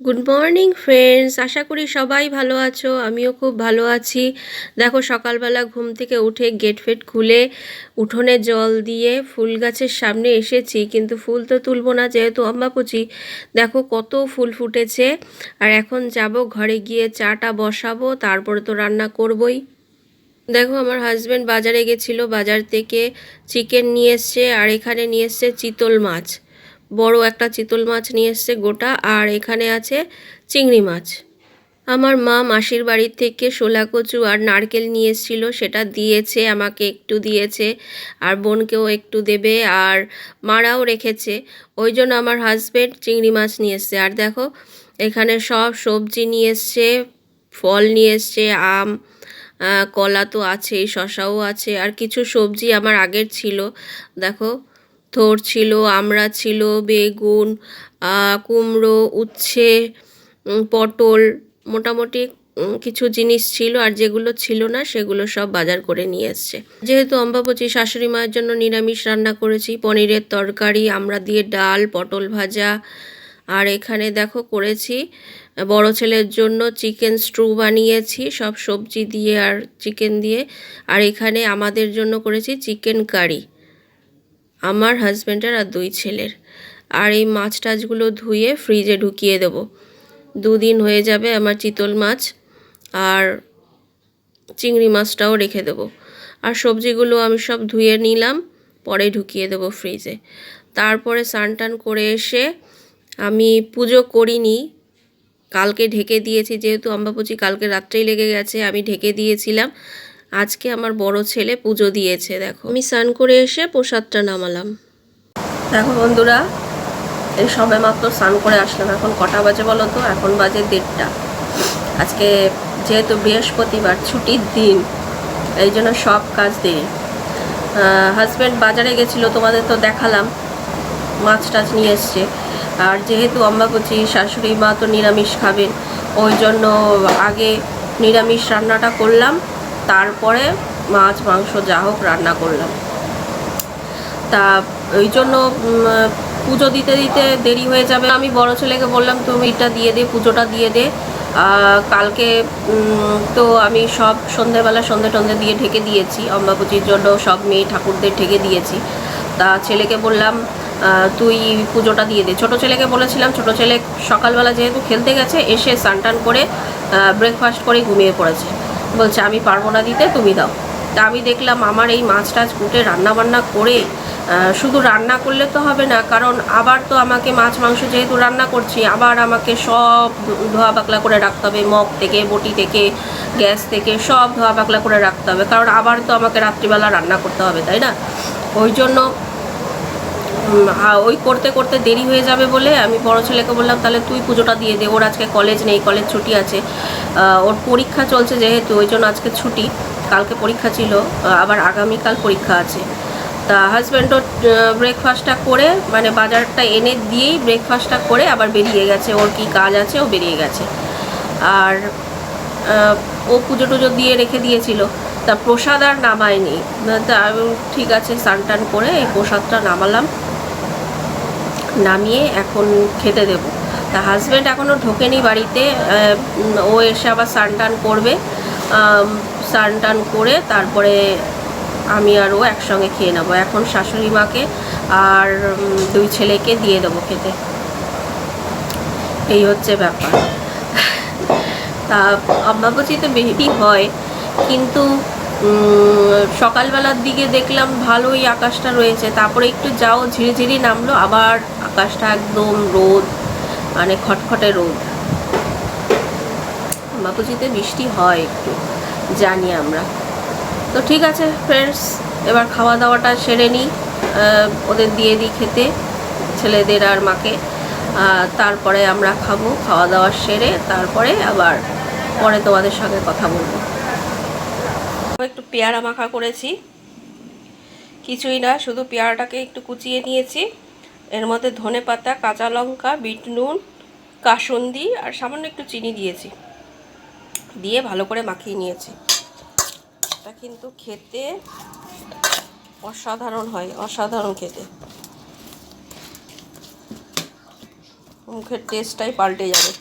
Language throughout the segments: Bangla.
গুড মর্নিং ফ্রেন্ডস, আশা করি সবাই ভালো আছো। আমিও খুব ভালো আছি। দেখো, সকালবেলা ঘুম থেকে উঠে গেট ফেট খুলে উঠোনে জল দিয়ে ফুল গাছের সামনে এসেছি, কিন্তু ফুল তো তুলবো না যেহেতু অম্বাপুচি। দেখো কত ফুল ফুটেছে। আর এখন যাব ঘরে গিয়ে চাটা বসাবো, তারপরে তো রান্না করবই। দেখো, আমার হাজব্যান্ড বাজারে গেছিলো, বাজার থেকে চিকেন নিয়ে এসছে, আর এখানে নিয়ে এসছে চিতল মাছ। বড় একটা চিতল মাছ নিয়ে এসছে গোটা, আর এখানে আছে চিংড়ি মাছ। আমার মা মাসির বাড়ির থেকে শোলা কচু আর নারকেল নিয়ে এসেছিলো, সেটা দিয়েছে, আমাকে একটু দিয়েছে, আর বোনকেও একটু দেবে, আর মারাও রেখেছে। ওই জন্য আমার হাজব্যান্ড চিংড়ি মাছ নিয়ে এসছে। আর দেখো, এখানে সব সবজি নিয়ে এসছে, ফল নিয়ে এসছে, আম, কলা তো আছেই, শশাও আছে, আর কিছু সবজি আমার আগের ছিল। দেখো, থোর ছিল, আমড়া ছিল, বেগুন, কুমড়ো, উচ্ছে, পটল, মোটামুটি কিছু জিনিস ছিল, আর যেগুলো ছিল না সেগুলো সব বাজার করে নিয়ে এসছে। যেহেতু অম্বাবচী, শাশুড়ি মায়ের জন্য নিরামিষ রান্না করেছি, পনিরের তরকারি, আমড়া দিয়ে ডাল, পটল ভাজা। আর এখানে দেখো করেছি বড় ছেলের জন্য চিকেন স্ট্রু বানিয়েছি, সব সবজি দিয়ে আর চিকেন দিয়ে। আর এখানে আমাদের জন্য করেছি চিকেন কারি, আমার হাজব্যান্ডের আর দুই ছেলের। আর এই মাছ টাছগুলো ধুয়ে ফ্রিজে ঢুকিয়ে দেবো, 2 দিন হয়ে যাবে আমার চিতল মাছ, আর চিংড়ি মাছটাও রেখে দেবো। আর সবজিগুলো আমি সব ধুয়ে নিলাম, পরে ঢুকিয়ে দেবো ফ্রিজে। তারপরে স্নান টান করে এসে আমি পুজো করিনি, কালকে ঢেকে দিয়েছি, যেহেতু অম্বাপুচি কালকে রাত্রেই লেগে গেছে, আমি ঢেকে দিয়েছিলাম। আজকে আমার বড় ছেলে পুজো দিয়েছে। দেখো, আমি স্নান করে এসে প্রসাদটা নামালাম। দেখো বন্ধুরা, এই সবে মাত্র স্নান করে আসলাম। এখন কটা বাজে বলো তো? এখন বাজে 1:30। আজকে যেহেতু বৃহস্পতিবার, ছুটির দিন, এই জন্য সব কাজ দেরি। হাজব্যান্ড বাজারে গেছিলো, তোমাদের তো দেখালাম, মাছ টাছ নিয়ে এসছে। আর যেহেতু অম্বাবচী, শাশুড়ি মা তো নিরামিষ খাবেন, ওই জন্য আগে নিরামিষ রান্নাটা করলাম, তারপরে মাছ মাংস যা হোক রান্না করলাম। তা ওই জন্য পুজো দিতে দিতে দেরি হয়ে যাবে। আমি বড় ছেলেকে বললাম, তুমি এটা দিয়ে দে, পুজোটা দিয়ে দে। কালকে তো আমি সব সন্ধেবেলা সন্ধে টন্ধে দিয়ে ঢেকে দিয়েছি, অম্বাবচীর জন্য সব মেয়ে ঠাকুরদের ঢেকে দিয়েছি। তা ছেলেকে বললাম, তুই পুজোটা দিয়ে দে। ছোটো ছেলেকে বলেছিলাম, ছোটো ছেলে সকালবেলা যেহেতু খেলতে গেছে, এসে স্নান টান করে ব্রেকফাস্ট করে ঘুমিয়ে পড়েছে, বলছে আমি পারবো না দিতে, তুমি দাও। তা আমি দেখলাম আমার এই মাছ টাছ কুটে রান্নাবান্না করে, শুধু রান্না করলে তো হবে না, কারণ আবার তো আমাকে মাছ মাংস যেহেতু রান্না করছি, আবার আমাকে সব ধোয়া পাকলা করে রাখতে হবে, মগ থেকে, বটি থেকে, গ্যাস থেকে সব ধোয়া পাকলা করে রাখতে হবে, কারণ আবার তো আমাকে রাত্রিবেলা রান্না করতে হবে, তাই না? ওই জন্য ওই করতে করতে দেরি হয়ে যাবে বলে আমি বড় ছেলেকে বললাম, তাহলে তুই পুজোটা দিয়ে দে। ওর আজকে কলেজ নেই, কলেজ ছুটি আছে, ওর পরীক্ষা চলছে যেহেতু, ওই জন্য আজকে ছুটি। কালকে পরীক্ষা ছিল, আবার আগামীকাল পরীক্ষা আছে। তা হাজব্যান্ডও ব্রেকফাস্টটা করে, মানে বাজারটা এনে দিয়েই ব্রেকফাস্টটা করে আবার বেরিয়ে গেছে, ওর কি কাজ আছে, ও বেরিয়ে গেছে। আর ও পুজো টুজো দিয়ে রেখে দিয়েছিল, তা প্রসাদ আর নামায়নি। তা ঠিক আছে, স্নান টান করে এই প্রসাদটা নামালাম, নামিয়ে এখন খেতে দেব। তা হাজব্যান্ড এখনও ঢোকেনি বাড়িতে, ও এসে আবার স্নান টান করবে, স্নান টান করে তারপরে আমি আর ও একসঙ্গে খেয়ে নেবো। এখন শাশুড়ি মাকে আর দুই ছেলেকে দিয়ে দেবো খেতে, এই হচ্ছে ব্যাপার। তা অম্বাবচীতে বেশি হয়, কিন্তু সকালবেলার দিকে দেখলাম ভালোই আকাশটা রয়েছে, তারপরে একটু যাও ঝিরিঝিরি নামলো, আবার আকাশটা একদম রোদ, মানে খটখটে রোদ। অম্বাবচীতে বৃষ্টি হয় একটু, জানি আমরা। তো ঠিক আছে ফ্রেন্ডস, এবার খাওয়া দাওয়াটা সেরে নিই, ওদের দিয়ে দিই খেতে, ছেলেদের আর মাকে, তারপরে আমরা খাবো। খাওয়া দাওয়া সেরে তারপরে আবার পরে তোমাদের সঙ্গে কথা বলবো। একটু পেয়ারা মাখা করেছি, কিছুই না, শুধু পেয়ারাটাকে একটু কুচিয়ে নিয়েছি, এর মধ্যে ধনে পাতা, কাঁচা লঙ্কা, বিট নুন, কাসুন্দি আর সামান্য একটু চিনি দিয়েছি, দিয়ে ভালো করে মাখিয়ে নিয়েছি। এটা কিন্তু খেতে অসাধারণ হয়, অসাধারণ খেতে, মুখের টেস্টটাই পাল্টে যাবে।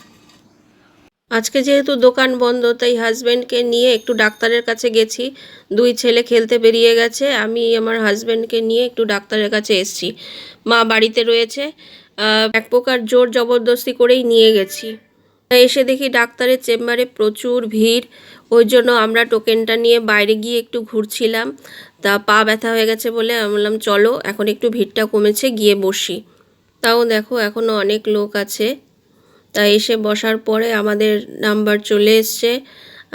আজকে যেহেতু দোকান বন্ধ তাই হাজব্যান্ডকে নিয়ে একটু ডাক্তারের কাছে গেছি। দুই ছেলে খেলতে বেরিয়ে গেছে, আমি আমার হাজব্যান্ডকে নিয়ে একটু ডাক্তারের কাছে এসেছি। মা বাড়িতে রয়েছে, এক প্রকার জোর জবরদস্তি করেই নিয়ে গেছি। এসে দেখি ডাক্তারের চেম্বারে প্রচুর ভিড়, ওই জন্য আমরা টোকেনটা নিয়ে বাইরে গিয়ে একটু ঘুরছিলাম। তা পা ব্যথা হয়ে গেছে বলে আমি বললাম চলো, এখন একটু ভিড়টা কমেছে গিয়ে বসি। তাও দেখো এখনও অনেক লোক আছে। তা এসে বসার পরে আমাদের নাম্বার চলে এসছে,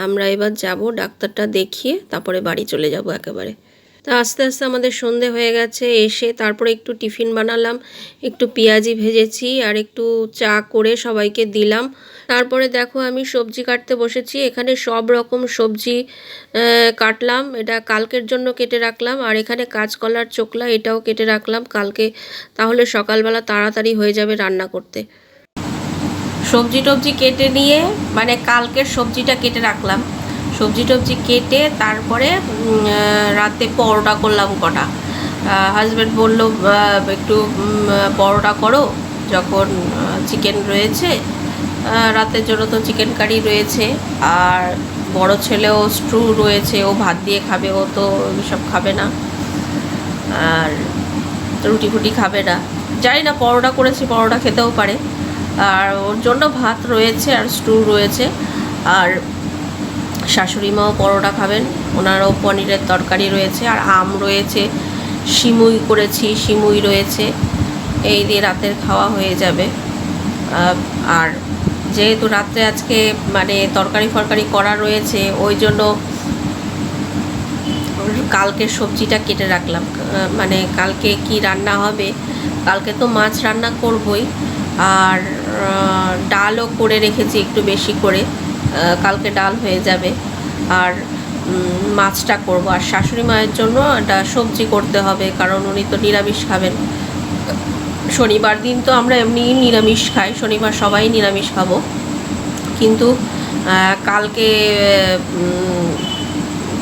আমরা এবার যাব ডাক্তারটা দেখিয়ে তারপরে বাড়ি চলে যাব একেবারে। তা আস্তে আস্তে আমাদের সন্ধে হয়ে গেছে। এসে তারপরে একটু টিফিন বানালাম, একটু পেঁয়াজি ভেজেছি আর একটু চা করে সবাইকে দিলাম। তারপরে দেখো আমি সবজি কাটতে বসেছি। এখানে সব রকম সবজি কাটলাম, এটা কালকের জন্য কেটে রাখলাম। আর এখানে কাঁচকলার চোকলা, এটাও কেটে রাখলাম কালকে, তাহলে সকালবেলা তাড়াতাড়ি হয়ে যাবে রান্না করতে। সবজি টবজি কেটে নিয়ে মানে কালকের সবজিটা কেটে রাখলাম, সবজি টবজি কেটে তারপরে রাতে পরোটা করলাম কটা। হাজব্যান্ড বলল একটু পরোটা করো, যখন চিকেন রয়েছে রাতের জন্য, তো চিকেন কারি রয়েছে। আর বড় ছেলেও স্ট্রু রয়েছে, ও ভাত দিয়ে খাবে, ও তো এসব খাবে না, আর রুটি ফুটি খাবে না। জানি না, পরোটা করেছি, পরোটা খেতেও পারে। আর ওর জন্য ভাত রয়েছে আর স্টু রয়েছে। আর শাশুড়ি মাও পরোটা খাবেন, ওনারও পনিরের তরকারি রয়েছে আর আম রয়েছে, সিমুই করেছি, সিমুই রয়েছে। এই দিয়ে রাতের খাওয়া হয়ে যাবে। আর যেহেতু রাত্রে আজকে মানে তরকারি ফরকারি করা রয়েছে, ওই জন্য কালকের সবজিটা কেটে রাখলাম। মানে কালকে কি রান্না হবে, কালকে তো মাছ রান্না করবই, আর ডালও করে রেখেছি একটু বেশি করে, কালকে ডাল হয়ে যাবে। আর মাছটা করব, আর শাশুড়ি মায়ের জন্য একটা সবজি করতে হবে, কারণ উনি তো নিরামিষ খাবেন। শনিবার দিন তো আমরা এমনি নিরামিষ খাই, শনিবার সবাই নিরামিষ খাবো, কিন্তু কালকে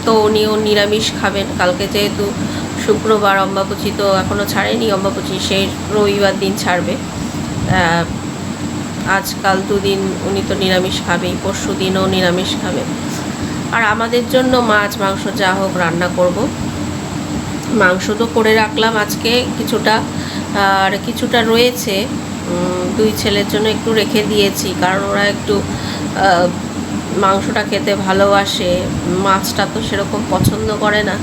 তো উনিও নিরামিষ খাবেন। কালকে যেহেতু শুক্রবার, অম্বাবচী তো এখনও ছাড়েনি, অম্বাবচী সেই রবিবার দিন ছাড়বে। আজকাল দুদিন উনি তো নিরামিষ খাবেই, পরশু দিনও নিরামিষ খাবে। আর আমাদের জন্য মাছ মাংস যা হোক রান্না করব। মাংস তো করে রাখলাম আজকে কিছুটা, আর কিছুটা রয়েছে দুই ছেলের জন্য একটু রেখে দিয়েছি, কারণ ওরা একটু মাংসটা খেতে ভালোবাসে, মাছটা তো সেরকম পছন্দ করে না,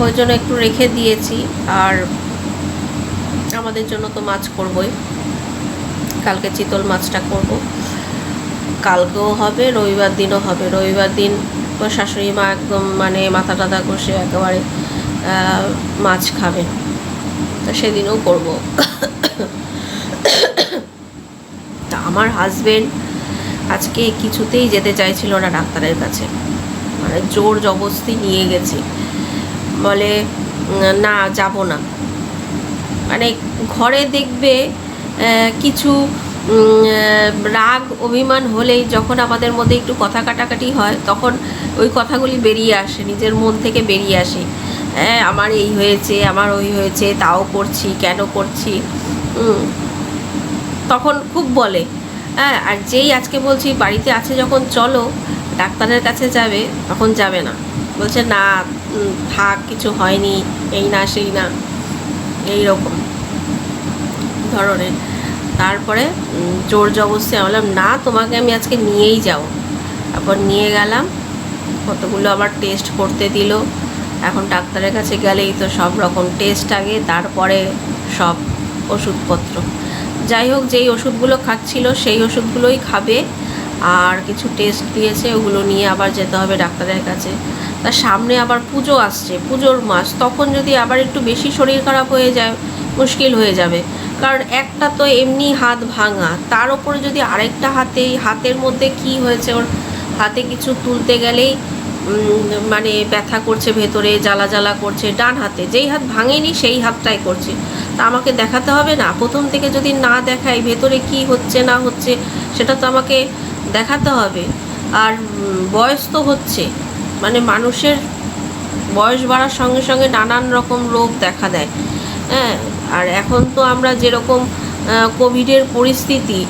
ওই জন্য একটু রেখে দিয়েছি। আর আমাদের জন্য তো মাছ করবই, কালকে চিতল মাছটা করব, কালকেও হবে, রবিবার দিনও হবে। রবিবার দিন তো শাশুড়ি মা একদম মানে মাথা টাথা কষে একেবারে মাছ খাবেন, তা সেদিনও করব। তা আমার হাজবেন্ড আজকে কিছুতেই যেতে চাইছিল না ডাক্তারের কাছে, মানে জোর জবরদস্তি নিয়ে গেছি, বলে না যাব না। মানে ঘরে দেখবে কিছু রাগ অভিমান হলেই যখন আমাদের মধ্যে একটু কথা কাটাকাটি হয়, তখন ওই কথাগুলি বেরিয়ে আসে, নিজের মন থেকে বেরিয়ে আসে। হ্যাঁ, আমার এই হয়েছে, আমার ওই হয়েছে, তাও করছি, কেন করছি, তখন খুব বলে। হ্যাঁ, আর যেই আজকে বলছি বাড়িতে আছে যখন চলো ডাক্তারের কাছে যাবে, তখন যাবে না, বলছে না থাক, কিছু হয়নি, এই না সেই না, এই রকম ধরনের। তারপরে জোর জবরদস্তি বললাম না, তোমাকে আমি আজকে নিয়েই যাব। তারপর নিয়ে গেলাম, কতগুলো আবার টেস্ট করতে দিল। এখন ডাক্তারের কাছে গেলেই তো সব রকম টেস্ট আগে, তারপরে সব ওষুধপত্র। যাই হোক, যেই ওষুধগুলো খাচ্ছিল সেই ওষুধগুলোই খাবে, আর কিছু টেস্ট দিয়েছে, ওগুলো নিয়ে আবার যেতে হবে ডাক্তারের কাছে। তার সামনে আবার পুজো আসছে, পুজোর মাস, তখন যদি আবার একটু বেশি শরীর খারাপ হয়ে যায় মুশকিল হয়ে যাবে। কারণ একটা তো এমনি হাত ভাঙা, তার ওপরে যদি আরেকটা হাতের মধ্যে কি হয়েছে, ওর হাতে কিছু তুলতে গেলেই মানে ব্যথা করছে, ভেতরে জ্বালা জ্বালা করছে, ডান হাতে, যেই হাত ভাঙেনি সেই হাতটাই করছে। তা আমাকে দেখাতে হবে না? প্রথম থেকে যদি না দেখাই ভেতরে কি হচ্ছে না হচ্ছে, সেটা তো আমাকে দেখাতে হবে। আর বয়স তো হচ্ছে, মানে মানুষের বয়স বাড়ার সঙ্গে সঙ্গে নানান রকম রোগ দেখা দেয়। হ্যাঁ, আর এখন তো আমরা যেরকম কোভিডের পরিস্থিতি,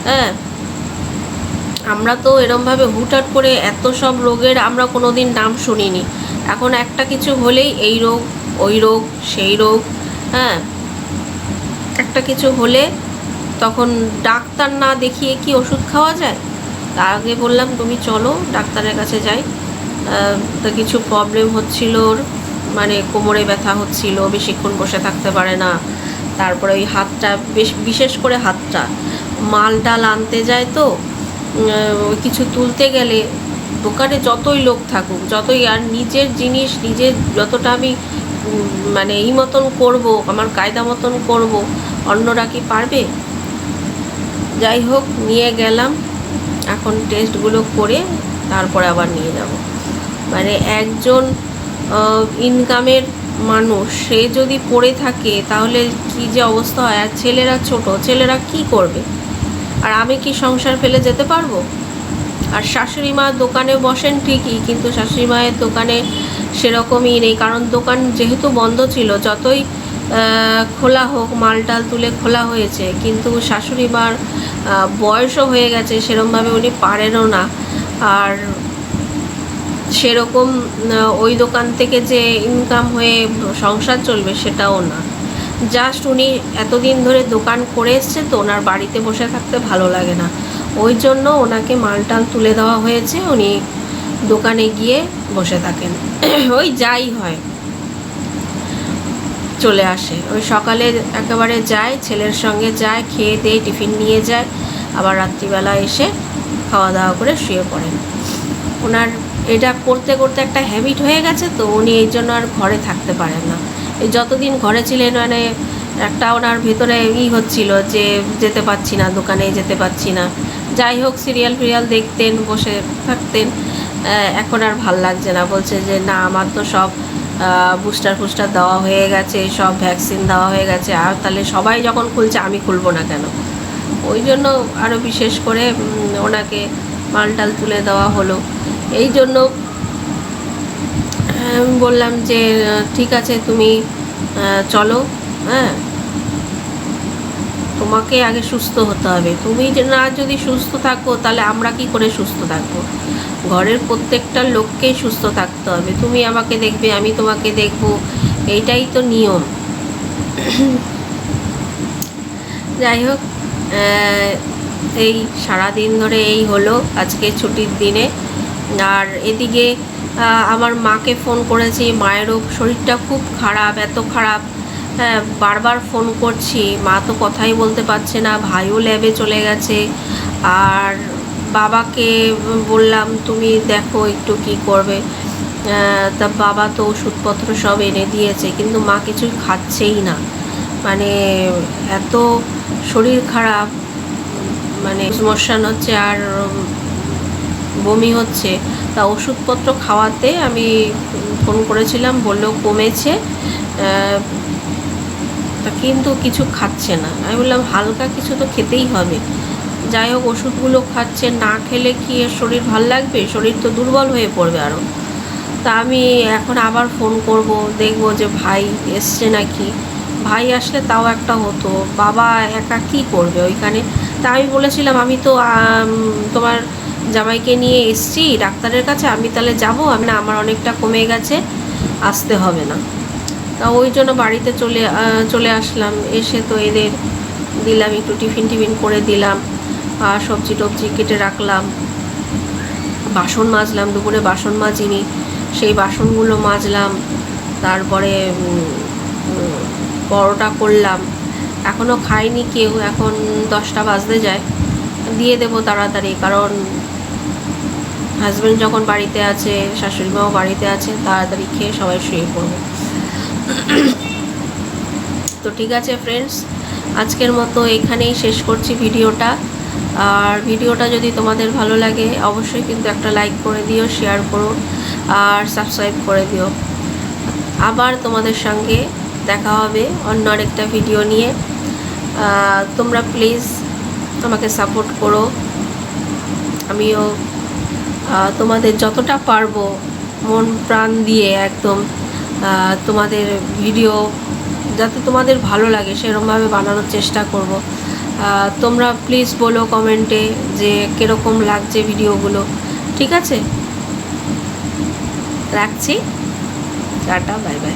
হ্যাঁ, আমরা তো এরমভাবে হুটহাট করে এত সব রোগের আমরা কোনো দিন নাম শুনিনি। এখন একটা কিছু হলেই এই রোগ, ওই রোগ, সেই রোগ, হ্যাঁ, একটা কিছু হলে তখন ডাক্তার না দেখিয়ে কি ওষুধ খাওয়া যায়? তার আগে বললাম তুমি চলো ডাক্তারের কাছে যাই। তা কিছু প্রবলেম হচ্ছিল ওর, মানে কোমরে ব্যথা হচ্ছিল, বেশিক্ষণ বসে থাকতে পারে না। তারপরে ওই হাতটা, বিশেষ করে হাতটা, মাল ডাল আনতে যায় তো কিছু তুলতে গেলে দোকানে যতই লোক থাকুক, যতই, আর নিজের জিনিস নিজের যতটা আমি মানে এই মতন করবো, আমার কায়দা মতন করব, অন্যরা কি পারবে? যাই হোক, নিয়ে গেলাম, এখন টেস্টগুলো করে তারপরে আবার নিয়ে যাব। মানে একজন ইনকামের মানুষ সে যদি পড়ে থাকে তাহলে কি যে অবস্থা হয়। আর ছেলেরা ছোট, ছেলেরা কি করবে? আর আমি কি সংসার ফেলে যেতে পারবো? আর শাশুড়ি মা দোকানে বসেন ঠিকই, কিন্তু শাশুড়ি মায়ের দোকানে সেরকমই নেই, কারণ দোকান যেহেতু বন্ধ ছিল, যতই খোলা হোক, মালটাল তুলে খোলা হয়েছে, কিন্তু শাশুড়ি মার বয়সও হয়ে গেছে, সেরকমভাবে উনি পারেনও না। আর সেরকম ওই দোকান থেকে যে ইনকাম হয়ে সংসার চলবে সেটাও না। জাস্ট উনি এতদিন ধরে দোকান করে এসছে তো ওনার বাড়িতে বসে থাকতে ভালো লাগে না, ওই জন্য ওনাকে মালটাল তুলে দেওয়া হয়েছে, উনি দোকানে গিয়ে বসে থাকেন। ওই যাই হয় চলে আসে, ওই সকালে একেবারে যায়, ছেলের সঙ্গে যায়, খেয়ে দিয়ে টিফিন নিয়ে যায়, আবার রাত্রিবেলা এসে খাওয়া দাওয়া করে শুয়ে পড়েন। ওনার এটা করতে করতে একটা হ্যাবিট হয়ে গেছে তো উনি এই জন্য আর ঘরে থাকতে পারেন না। এই যতদিন ঘরে ছিলেন মানে একটা ওনার ভেতরে হচ্ছিল যে যেতে পারছি না, দোকানে যেতে পারছি না। যাই হোক, সিরিয়াল ফিরিয়াল দেখতেন, বসে থাকতেন। এখন আর ভাল লাগছে না, বলছে যে না, আমার তো সব বুস্টার ফুস্টার দেওয়া হয়ে গেছে, সব ভ্যাকসিন দেওয়া হয়ে গেছে, আর তাহলে সবাই যখন খুলছে আমি খুলবো না কেন? ওই জন্য আরও বিশেষ করে ওনাকে মালটাল তুলে দেওয়া হলো। এই জন্য বললাম যে ঠিক আছে, তুমি চলো, হ্যাঁ, তোমাকে আগে সুস্থ হতে হবে। তুমি না যদি সুস্থ থাকো তাহলে আমরা কি করে সুস্থ থাকবো? ঘরের প্রত্যেকটা লোককেই সুস্থ থাকতে হবে। তুমি আমাকে দেখবে, আমি তোমাকে দেখব, এইটাই তো নিয়ম। যাই হোক, এই সারাদিন ধরে এই হলো আজকে ছুটির দিনে। আর এদিকে আমার মাকে ফোন করেছি, মায়েরও শরীরটা খুব খারাপ, এত খারাপ, হ্যাঁ, বারবার ফোন করছি, মা তো কথাই বলতে পারছে না, ভাইও ল্যাবে চলে গেছে। আর বাবাকে বললাম তুমি দেখো একটু কি করবে। তা বাবা তো ওষুধপত্র সব এনে দিয়েছে, কিন্তু মা কিছুই খাচ্ছেই না, মানে এত শরীর খারাপ, মানে মোশন হচ্ছে আর বমি হচ্ছে। তা ওষুধপত্র খাওয়াতে আমি ফোন করেছিলাম, বললেও কমেছে, তা কিন্তু কিছু খাচ্ছে না। আমি বললাম হালকা কিছু তো খেতেই হবে। যাই হোক, ওষুধগুলো খাচ্ছে, না খেলে কি এর শরীর ভাল লাগবে? শরীর তো দুর্বল হয়ে পড়বে আরও। তা আমি এখন আবার ফোন করব, দেখব যে ভাই এসছে নাকি। ভাই আসলে তাও একটা হতো, বাবা একা কী করবে ওইখানে। তা আমি বলেছিলাম আমি তো তোমার জামাইকে নিয়ে এসছি ডাক্তারের কাছে, আমি তাহলে যাবো, আমি না, আমার অনেকটা কমে গেছে, আসতে হবে না। তা ওই জন্য বাড়িতে চলে আসলাম। এসে তো এদের দিলাম, একটু টিফিন করে দিলাম, আর সবজি টবজি কেটে রাখলাম, বাসন মাজলাম, দুপুরে বাসন মাজিনি, সেই বাসনগুলো মাজলাম। তারপরে পরোটা করলাম, এখনও খাইনি কেউ, এখন 10টা বাজতে যায়, দিয়ে দেবো তাড়াতাড়ি, কারণ হাজব্যান্ড যখন বাড়িতে আছে, শাশুড়ি মাও বাড়িতে আছে, তাড়াতাড়ি খেয়ে সবাই শুয়ে পড়বো। তো ঠিক আছে ফ্রেন্ডস, আজকের মতো এখানেই শেষ করছি ভিডিওটা। আর ভিডিওটা যদি তোমাদের ভালো লাগে অবশ্যই কিন্তু একটা লাইক করে দিও, শেয়ার করো, আর সাবস্ক্রাইব করে দিও। আবার তোমাদের সঙ্গে দেখা হবে অন্য আরেকটা ভিডিও নিয়ে। তোমরা প্লিজ আমাকে সাপোর্ট করো, আমিও তোমাদের যতটা পারবো মন প্রাণ দিয়ে একদম তোমাদের ভিডিও যাতে তোমাদের ভালো লাগে সেরকমভাবে বানানোর চেষ্টা করব। তোমরা প্লিজ বলো কমেন্টে যে কীরকম লাগছে ভিডিওগুলো। ঠিক আছে, রাখছি, টাটা, বাই বাই।